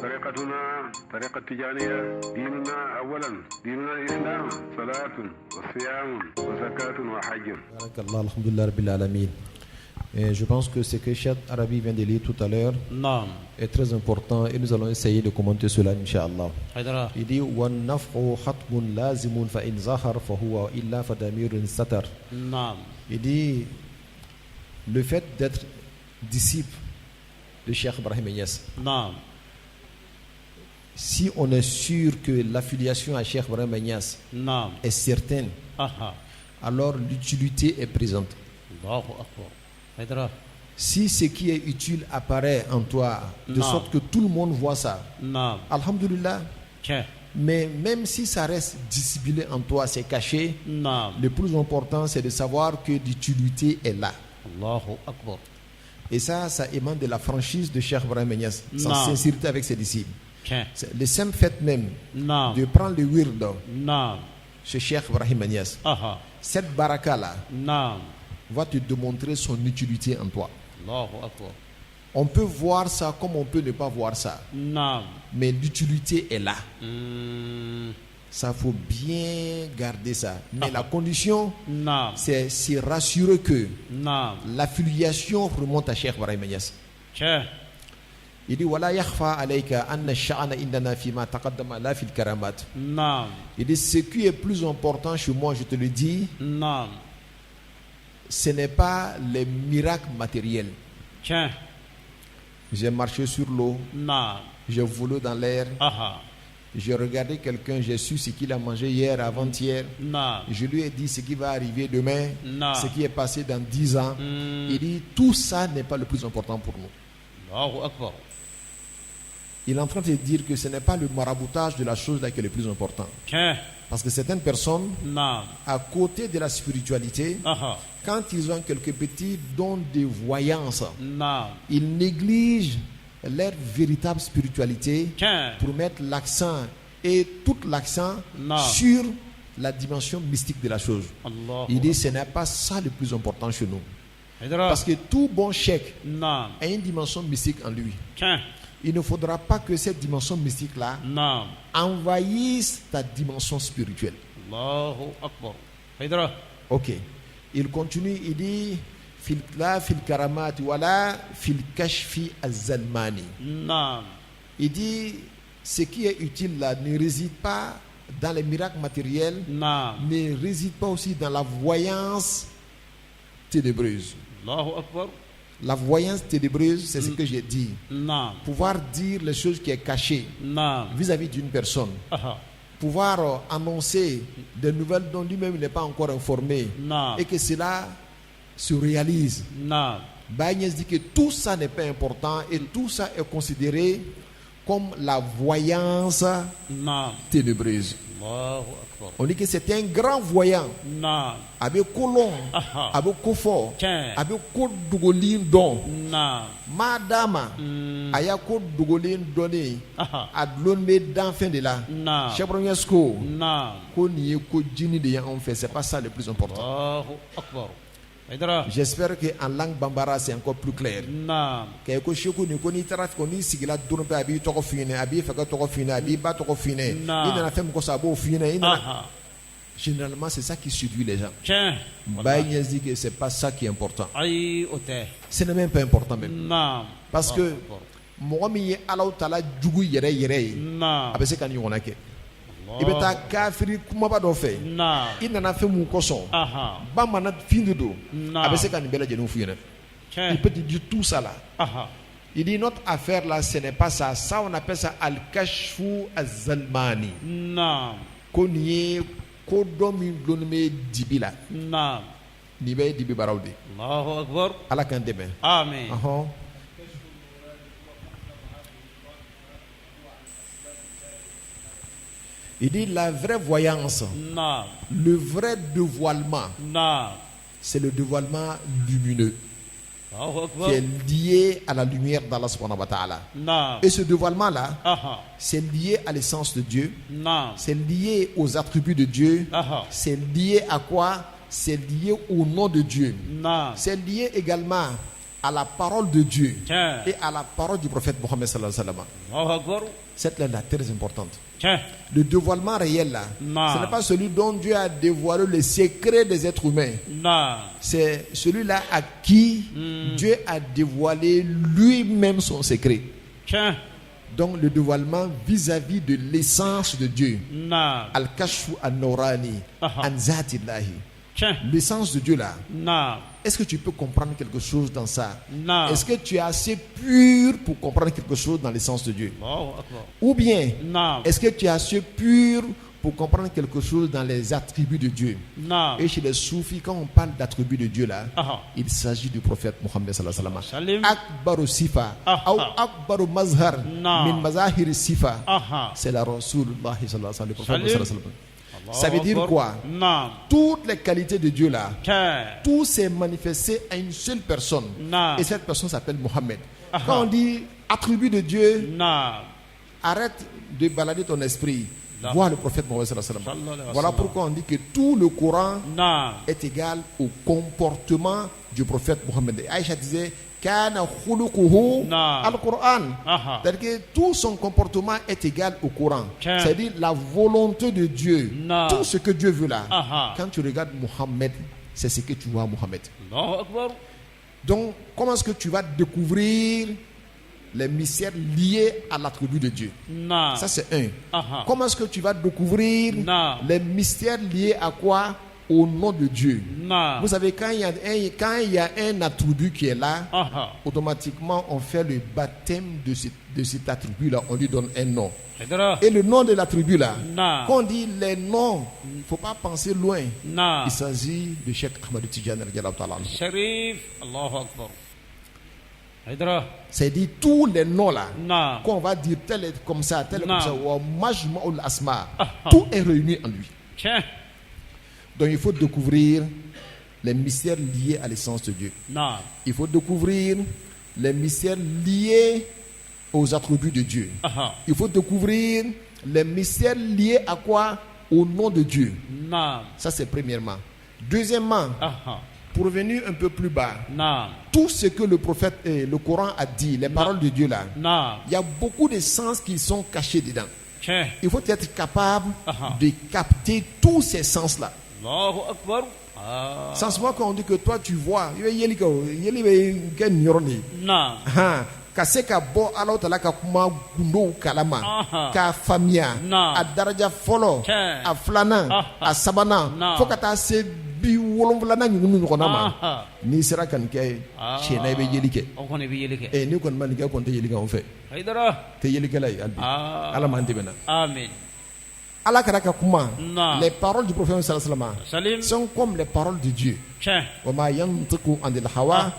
طريقتنا طريقة تجانية ديننا أولا ديننا الإسلام صلاة وصيام وزكاة وحج. بارك الله الحمد لله رب العالمين. Je pense que ce que Cheikh Arabi vient de lire tout à l'heure est très important et nous allons essayer de commenter cela, Inch'Allah. Il dit وَالنَّفْعُ حَتْمٌ لَازِمٌ فَإِنْ ظَهَرْ فَهُوَ إِلَّا فَدَمِيرٌ سَتَرٌ. Il dit le fait d'être disciple de Cheikh Ibrahim Niass. Si on est sûr que l'affiliation à Cheikh Ibrahim Niass est certaine, alors l'utilité est présente. Si ce qui est utile apparaît en toi, de sorte que tout le monde voit ça, alhamdulillah. Mais même si ça reste dissimulé en toi, c'est caché, le plus important c'est de savoir que l'utilité est là. Et ça émane de la franchise de Cheikh Ibrahim Niass, sa sincérité avec ses disciples. Le simple fait même de prendre le wird chez Cheikh Ibrahim Niass, cette baraka là va te démontrer son utilité en toi. On peut voir ça comme on peut ne pas voir ça, mais l'utilité est là. Ça faut bien garder ça. Mais la condition, c'est rassurer que l'affiliation remonte à Cheikh Ibrahim Niass. Il dit wala yakhfa alayka anna ash-sha'na indana fima taqaddama la fil karamat. Il dit ce qui est plus important chez moi, je te le dis, ce n'est pas les miracles matériels. J'ai marché sur l'eau, j'ai volé dans l'air, j'ai regardé quelqu'un, j'ai su ce qu'il a mangé hier, avant-hier, je lui ai dit ce qui va arriver demain, ce qui est passé dans 10 ans. Il dit tout ça n'est pas le plus important pour nous. Il est en train de dire que ce n'est pas le maraboutage de la chose là qui est le plus important. Parce que certaines personnes, à côté de la spiritualité, quand ils ont quelques petits dons de voyance, ils négligent leur véritable spiritualité pour mettre l'accent et tout l'accent sur la dimension mystique de la chose. Il dit ce n'est pas ça le plus important chez nous. Parce que tout bon cheikh a une dimension mystique en lui. Il ne faudra pas que cette dimension mystique-là envahisse ta dimension spirituelle. Ok. Il continue, il dit fil karamat wala fil kashfi az-zalmani. Il dit ce qui est utile là ne réside pas dans les miracles matériels, ne réside pas aussi dans la voyance ténébreuse. La voyance ténébreuse, c'est ce que j'ai dit. Pouvoir dire les choses qui sont cachées vis-à-vis d'une personne. Pouvoir annoncer des nouvelles dont lui-même n'est pas encore informé. Et que cela se réalise. Bagnès dit que tout ça n'est pas important et tout ça est considéré comme la voyance ténébreuse. On dit que c'est un grand voyant avec colon, avec kofo, avec ko dugolin don. Madama aya ko dugolin donné adlon me dans fin de là. Chebronesko ko ni ko jini de en fait, c'est pas ça le plus important. J'espère qu'en langue bambara c'est encore plus clair. Quelque chose ni ko ni trafic ni sigila dono pe abi toko fine abi faka toko fine abi ba toko fine il na fait ko sabo fine généralement c'est ça qui séduit les gens. Baïs dit que c'est pas ça qui est important. Ce n'est même pas important même. Parce que moi mi Allah taala jugu yere yere abe se kan yona ke i bɛ taa kafiri kumaba dɔ fɛ i nana fɛn mun kosɔn bamanan fin de don a bɛ se ka nin bɛɛ lajɛlen f'u ɲɛna. Il peut te dire tout ça là. Il dit notre affaire là ce n'est pas ça. Ça on appelle ça al-kashfu az-zalmani. Ko nin ye ko dɔ min gulonnen bɛ dibi la nin bɛ dibi baaraw de. Ala k'an dɛmɛ. Amen. Il dit la vraie voyance, le vrai dévoilement, c'est le dévoilement lumineux qui est lié à la lumière d'Allah subhanahu wa ta'ala. Et ce dévoilement-là, c'est lié à l'essence de Dieu, c'est lié aux attributs de Dieu, c'est lié à quoi? C'est lié au nom de Dieu, c'est lié également à la parole de Dieu et à la parole du prophète Mohammed sallallahu alayhi wa sallam. Cette lettre est très importante. Le dévoilement réel là, ce n'est pas celui dont Dieu a dévoilé les secrets des êtres humains. C'est celui-là à qui Dieu a dévoilé lui-même son secret. Donc le dévoilement vis-à-vis de l'essence de Dieu. Al-Kashfu an-Nawrani an Zatillahi. L'essence de Dieu là. Est-ce que tu peux comprendre quelque chose dans ça? Est-ce que tu es assez pur pour comprendre quelque chose dans l'essence de Dieu? Ou bien, est-ce que tu es assez pur pour comprendre quelque chose dans les attributs de Dieu? Et chez les soufis, quand on parle d'attributs de Dieu là, il s'agit du prophète Mohammed sallallahu alayhi wa sallam. Akbaru sifa, ou akbaru mazhar, min mazahir sifa. C'est la Rasulullah sallallahu alayhi wa sallam, le prophète sallallahu alayhi wa sallam. Ça veut dire quoi? Toutes les qualités de Dieu là, tout s'est manifesté à une seule personne. Et cette personne s'appelle Mohammed. Quand on dit attribut de Dieu, arrête de balader ton esprit. Vois le prophète Mohammed sallallahu alayhi wa sallam. Voilà pourquoi on dit que tout le Coran est égal au comportement du prophète Mohammed. Aïcha disait Kana khuluquhu al-Qur'an. C'est-à-dire que tout son comportement est égal au Coran. C'est-à-dire la volonté de Dieu. Tout ce que Dieu veut là. Quand tu regardes Mohammed, c'est ce que tu vois Mohammed. Donc, comment est-ce que tu vas découvrir les mystères liés à l'attribut de Dieu? Ça c'est un. Comment est-ce que tu vas découvrir les mystères liés à quoi? Au nom de Dieu. Vous savez, quand il y a un attribut qui est là, automatiquement on fait le baptême de cet attribut là, on lui donne un nom. Et le nom de l'attribut là, quand on dit les noms, il ne faut pas penser loin. Il s'agit de Cheikh Ahmad Tidiane radiyallahu ta'ala anhu. Sharif, Allahu Akbar. C'est-à-dire tous les noms là, quand on va dire tel est comme ça, tel est comme ça, ou Majma'ul Asma, tout est réuni en lui. Donc il faut découvrir les mystères liés à l'essence de Dieu. Il faut découvrir les mystères liés aux attributs de Dieu. Il faut découvrir les mystères liés à quoi? Au nom de Dieu. Ça c'est premièrement. Deuxièmement, pour venir un peu plus bas, tout ce que le prophète et le Coran a dit, les paroles de Dieu là, il y a beaucoup de sens qui sont cachés dedans. Il faut être capable de capter tous ces sens là. Sans moi quand on dit que toi tu vois, kaseka bo Allah Ta'ala ka kuma gundo kalama ka famia a daraja folo a flana a sabana fo ka taa se bi wolonwulana ɲugun ɲɔgɔnna ma n'i sera ka nin kɛ tiɲɛ na i bɛ yeli kɛ n'i kɔni ma nin kɛ kɔni tɛ yeli kɛ anw fɛ tɛ yelikɛla ye hali bi Ala m'an dɛmɛ na. Amen. Allah karaka kuma, les paroles du prophète sallallahu alayhi wa sallam sont comme les paroles de Dieu. Wa ma yantiqu anil hawa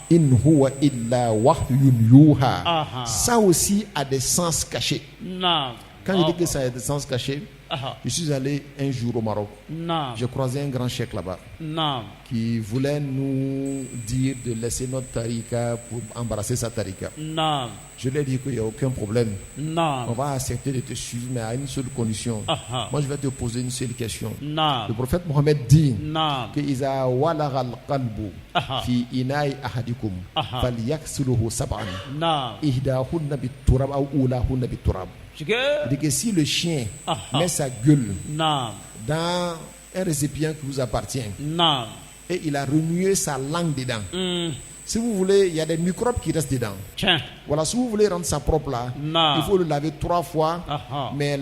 in huwa illa wahyun yuha. Ça aussi a des sens cachés. Quand je dis que ça a des sens cachés, je suis allé un jour au Maroc. J'ai croisé un grand cheikh là-bas qui voulait nous dire de laisser notre tarika pour embrasser sa tarika. Je lui ai dit qu'il n'y a aucun problème. On va accepter de te suivre, mais à une seule condition. Moi, je vais te poser une seule question. Le prophète Mohammed dit que Iza walagha al-qalbu fi ina'i ahadikum falyaghsilhu sab'an ihdahunna bit-turab aw ulahunna bit-turab. C'est que si le chien met sa gueule dans un récipient qui vous appartient et il a remué sa langue dedans, si vous voulez, il y a des microbes qui restent dedans. Voilà, si vous voulez rendre ça propre là, il faut le laver 3 fois, mais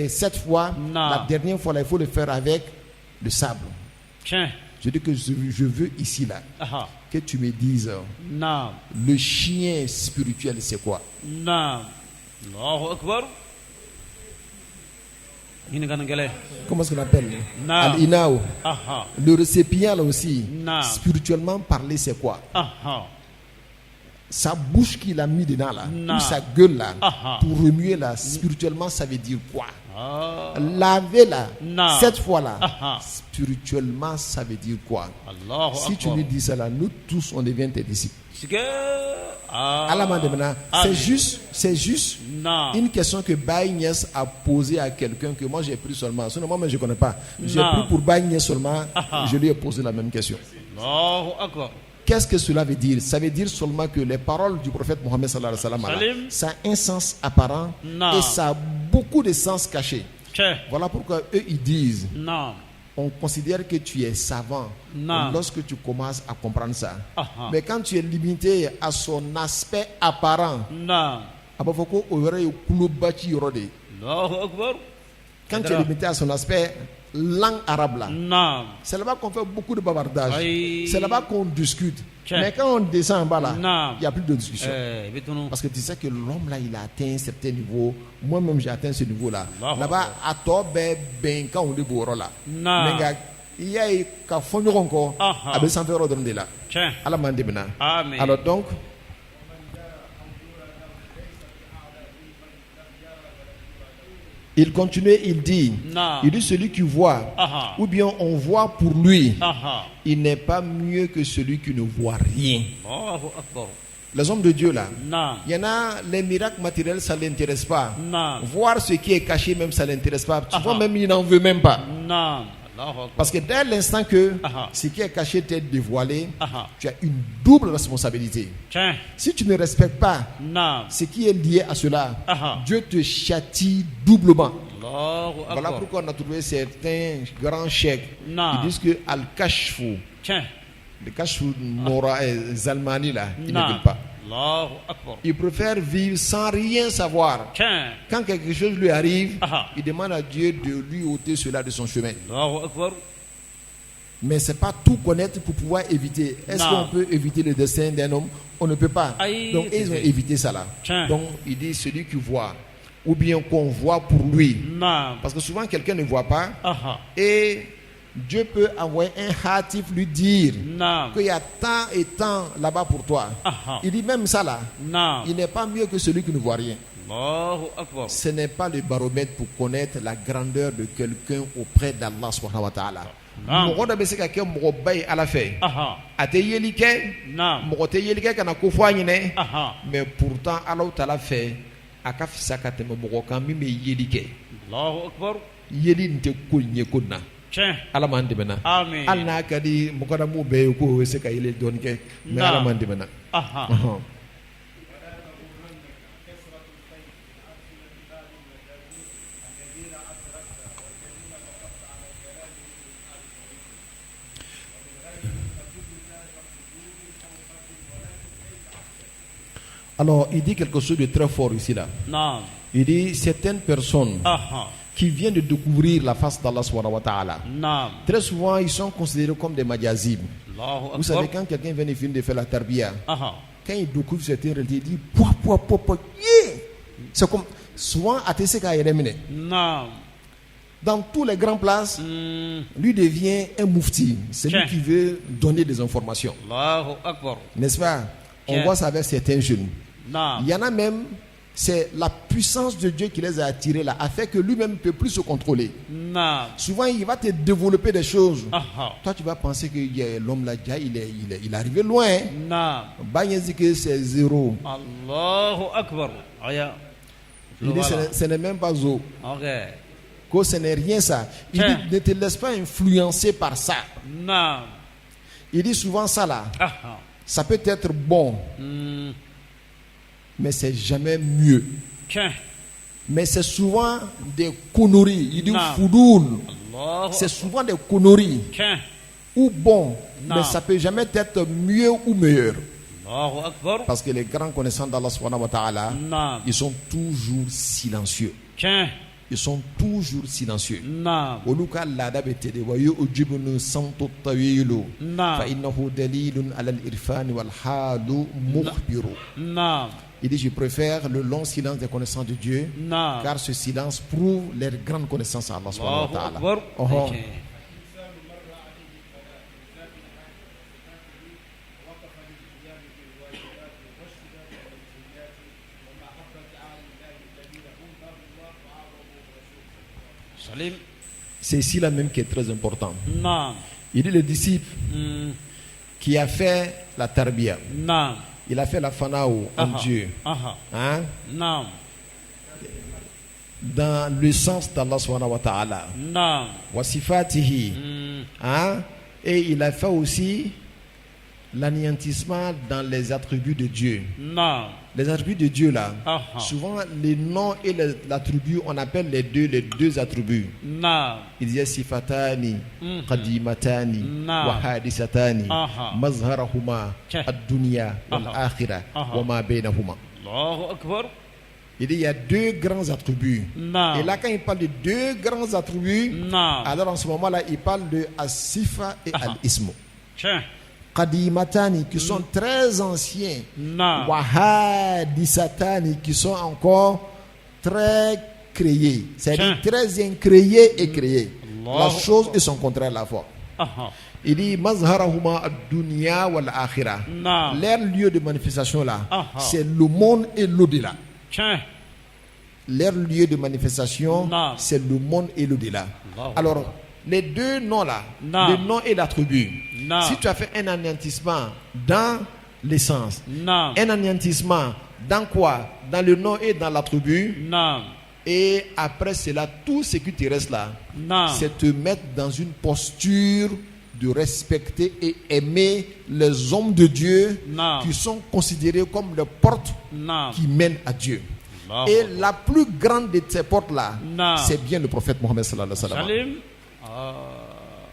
7 fois, la dernière fois là, il faut le faire avec le sable. Je dis que je veux ici là que tu me dises le chien spirituel c'est quoi? Allahu Akbar. Comment est-ce qu'on appelle? Al-Inao. Le récipient là aussi, spirituellement parler c'est quoi? Sa bouche qu'il a mis dedans là, ou sa gueule là, pour remuer là, spirituellement ça veut dire quoi? Laver là, 7 fois là, spirituellement ça veut dire quoi? Si tu lui dis ça là, nous tous on devient tes disciples. C'est juste une question que Baye Niass a posée à quelqu'un que moi j'ai pris seulement. Sinon moi je ne connais pas. J'ai pris pour Baye Niass seulement. Je lui ai posé la même question. Qu'est-ce que cela veut dire? Ça veut dire seulement que les paroles du prophète Mohammed sallallahu alayhi wa sallam, ça a un sens apparent et ça a beaucoup de sens cachés. Voilà pourquoi eux ils disent, on considère que tu es savant lorsque tu commences à comprendre ça. Mais quand tu es limité à son aspect apparent, quand tu es limité à son aspect langue arabe là, c'est là-bas qu'on fait beaucoup de bavardage, c'est là-bas qu'on discute. Mais quand on descend en bas là, il n'y a plus de discussion. Parce que tu sais que l'homme là, il a atteint un certain niveau. Moi-même, j'ai atteint ce niveau là. Là-bas, à toi, ben quand on dit bourreau là. Mais il y a qu'à fond encore, à besoin de faire ordre de là. Alors donc, il continue, il dit celui qui voit, ou bien on voit pour lui, il n'est pas mieux que celui qui ne voit rien. Les hommes de Dieu là, il y en a, les miracles matériels, ça ne l'intéresse pas. Voir ce qui est caché même, ça ne l'intéresse pas. Tu vois, même il n'en veut même pas. Parce que dès l'instant que ce qui est caché t'est dévoilé, tu as une double responsabilité. Si tu ne respectes pas ce qui est lié à cela, Dieu te châtie doublement. Voilà pourquoi on a trouvé certains grands chèques. Ils disent que Al-Kashfu, le Kashfu Nora et Zalmani là, ils ne veulent pas. Il préfère vivre sans rien savoir. Quand quelque chose lui arrive, il demande à Dieu de lui ôter cela de son chemin. Mais ce n'est pas tout connaître pour pouvoir éviter. Est-ce qu'on peut éviter le destin d'un homme? On ne peut pas. Donc ils ont évité ça là. Donc il dit celui qui voit, ou bien qu'on voit pour lui. Parce que souvent quelqu'un ne voit pas. Et Dieu peut envoyer un hâtif lui dire qu'il y a tant et tant là-bas pour toi. Il dit même ça là, il n'est pas mieux que celui qui ne voit rien. Ce n'est pas le baromètre pour connaître la grandeur de quelqu'un auprès d'Allah subhanahu wa ta'ala. Mais pourtant Allah ta'ala fait Allah kadi mukadamu be ko se kayele don ke mais Allah mandi mena. Alors il dit quelque chose de très fort ici là. Il dit certaines personnes qui viennent de découvrir la face d'Allah subhanahu wa ta'ala. Très souvent, ils sont considérés comme des majazib. Vous savez, quand quelqu'un vient de faire la tarbiya, quand il découvre cette réalité, il dit c'est comme souvent à TCK. Dans tous les grandes places, lui devient un mufti. C'est lui qui veut donner des informations. N'est-ce pas? On voit ça avec certains jeunes. Il y en a même. C'est la puissance de Dieu qui les a attirés là, a fait que lui-même ne peut plus se contrôler. Souvent, il va te développer des choses. Toi, tu vas penser que l'homme là, il est arrivé loin. Il dit que c'est zéro. Allahu Akbar. Il dit ce n'est même pas zo. Que ce n'est rien ça. Il dit ne te laisse pas influencer par ça. Il dit souvent ça là. Ça peut être bon. Mais c'est jamais mieux. Mais c'est souvent des conneries. Il dit foudoul. C'est souvent des conneries. Ou bon, mais ça peut jamais être mieux ou meilleur. Parce que les grands connaissants d'Allah subhanahu wa ta'ala, ils sont toujours silencieux. Ils sont toujours silencieux. Oluka lada betede wa yujibunu santu tawilu fa innahu dalilun ala al-irfan wal halu mukhbiru. Il dit je préfère le long silence des connaissants de Dieu car ce silence prouve leur grande connaissance à Allah subhanahu wa ta'ala. C'est ici là même qui est très important. Il dit le disciple qui a fait la tarbiya, il a fait la fanao en Dieu, hein? Dans le sens d'Allah subhanahu wa ta'ala, wa sifatihi, hein? Et il a fait aussi l'anéantissement dans les attributs de Dieu. نعم Les attributs de Dieu là, Aha. souvent les noms et l'attribut, on appelle les deux attributs. نعم Il disait sifatani, qadimatani, Naam. wa hadisatani, Aha. mazharahuma, Tiens. ad-dunya, wal Aha. akhirah, Aha. wa ma bainahuma. الله أكبر. Il dit il y a deux grands attributs. Naam. Et là, quand il parle de deux grands attributs, Naam. alors en ce moment-là, il parle de as-sifa et Aha. al-ismu. Tiens. Qadimatani, qui sont très anciens. نعم Wahadisatani, qui sont encore très créés. C'est-à-dire Tiens. très incréés et créés. Allah. La chose et son contraire à la fois. أها Il dit mazharahuma ad-dunya wal akhirah. نعم Leur lieu de manifestation là, Aha. c'est le monde et l'au-delà. tiens. Leur lieu de manifestation, Naam. c'est le monde et l'au-delà. Allah. Alors, les deux noms là, Naam. le nom et l'attribut, Naam. si tu as fait un anéantissement dans l'essence, نعم un anéantissement dans quoi? Dans le nom et dans l'attribut, نعم et après cela, tout ce qui te reste là, نعم c'est te mettre dans une posture de respecter et aimer les hommes de Dieu Naam. qui sont considérés comme les portes نعم qui mènent à Dieu. الله Et la plus grande de ces portes-là, Naam. c'est bien le prophète Mohammed sallallahu alayhi wa sallam. سليم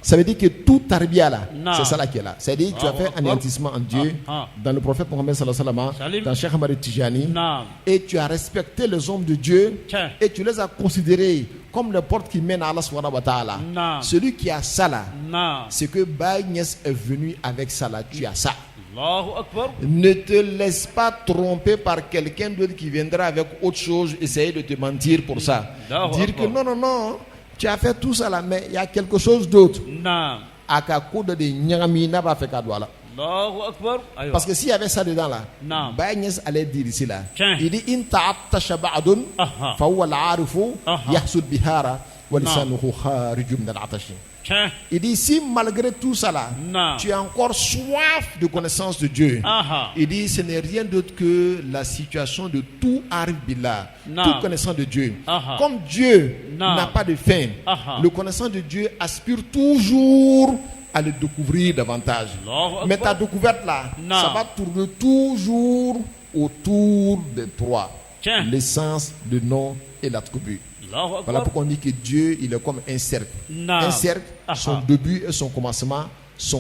Ça veut dire que tout tarbiya là, Naam. c'est ça là qui est là. C'est-à-dire que tu as fait Allahu anéantissement en Dieu Ah, ah. dans le prophète Mohammed sallallahu alayhi wa sallam, Salim. dans Cheikh Ahmad Tijani, نعم et tu as respecté les hommes de Dieu Tiens. et tu les as considérés comme les portes qui mènent à Allah subhanahu wa ta'ala. Naam. Celui qui a ça là, نعم c'est que Baye Niass est venu avec ça là, tu as ça. الله أكبر. Ne te laisse pas tromper par quelqu'un d'autre qui viendra avec autre chose, essayer de te mentir pour ça. Allahu Dire que Akbar. non, tu as fait tout ça là, mais il y a quelque chose d'autre. نعم Akakuda de Nyangami n'a pas fait cadeau là. الله أكبر. أيوة Parce que s'il y avait ça dedans là, Naam. Baye Niass allait dire ici là. Tiens. Il dit in ta'attasha ba'dun Aha. fa huwa al-'arifu Aha. yahsul bihara wa Naam. lisanuhu kharijun min al-'atash. tiens. Il dit si malgré tout ça là, Naam. tu as encore soif de connaissance de Dieu. Aha. Il dit ce n'est rien d'autre que la situation de tout arif billah, Naam. tout connaissant de Dieu. Aha. Comme Dieu Naam. n'a pas de fin, Aha. le connaissant de Dieu aspire toujours à le découvrir davantage. Allahu Mais Akbar. ta découverte là, Naam. ça va tourner toujours autour des trois. Tiens. L'essence, le nom et l'attribut. الله Voilà أكبر. pourquoi on dit que Dieu, il est comme un cercle. Naam. Un cercle, Aha. son début et son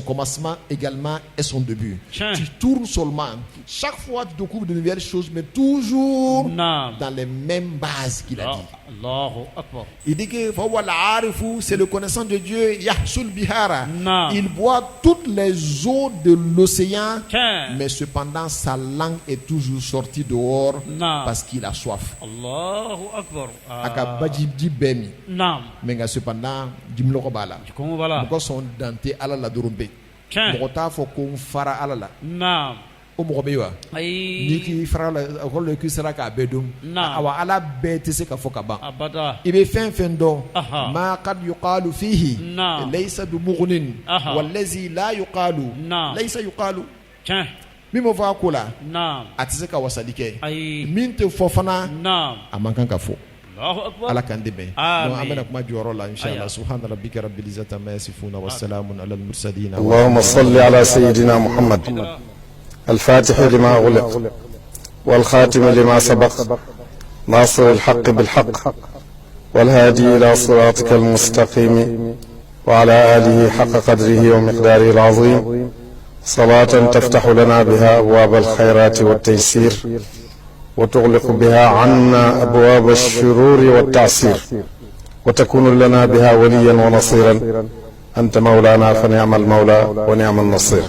commencement également est son début. Tiens. Tu tournes seulement. Chaque fois, tu découvres de nouvelles choses, mais toujours Naam. dans les mêmes bases qu'il a dit. الله أكبر. Il dit que Fawwal Arifu, c'est le connaissant de Dieu, Yahsul Bihara. Naam. Il boit toutes les eaux de l'océan, tiens. mais cependant sa langue est toujours sortie dehors Naam. parce qu'il a soif. الله أكبر. Aka bajibji bemi. نعم. Mais cependant, jimloko bala. كم بلا. Mɔgɔ sɔn dante ala la dɔrɔn bɛ tiens. mɔgɔ t'a fɔ ko n fara ala la نعم. o mɔgɔ bɛ yen wa n'i أي k'i fara la o kɔrɔ k'i sera k'a bɛɛ dɔn Naam. awa ala bɛɛ tɛ se ka fɔ ka ban أبدا. i bɛ fɛn fɛn dɔn Aha. ma kad yuqalu fihi Naam. laysa bi mughnin Aha. wallazi la yuqalu Naam. laysa yuqalu tiens. min m'o fɔ a ko la نعم. a tɛ se ka wasali kɛ أي min tɛ fɔ fana نعم. a man kan ka fɔ الله أكبر. ala k'an dɛmɛ Amin. donc an bɛna kuma jɔyɔrɔ la inshallah Aya. subhana rabbika rabbil izzati amma yasifuna wa salamun ala al mursalin اللهم صل على سيدنا محمد الفاتح لما أغلق والخاتم لما سبق ناصر الحق بالحق والهادي إلى صراطك المستقيم وعلى آله حق قدره ومقداره العظيم صلاة تفتح لنا بها أبواب الخيرات والتيسير وتغلق بها عنا أبواب الشرور والتعسير وتكون لنا بها وليا ونصيرا أنت مولانا فنعم المولى ونعم النصير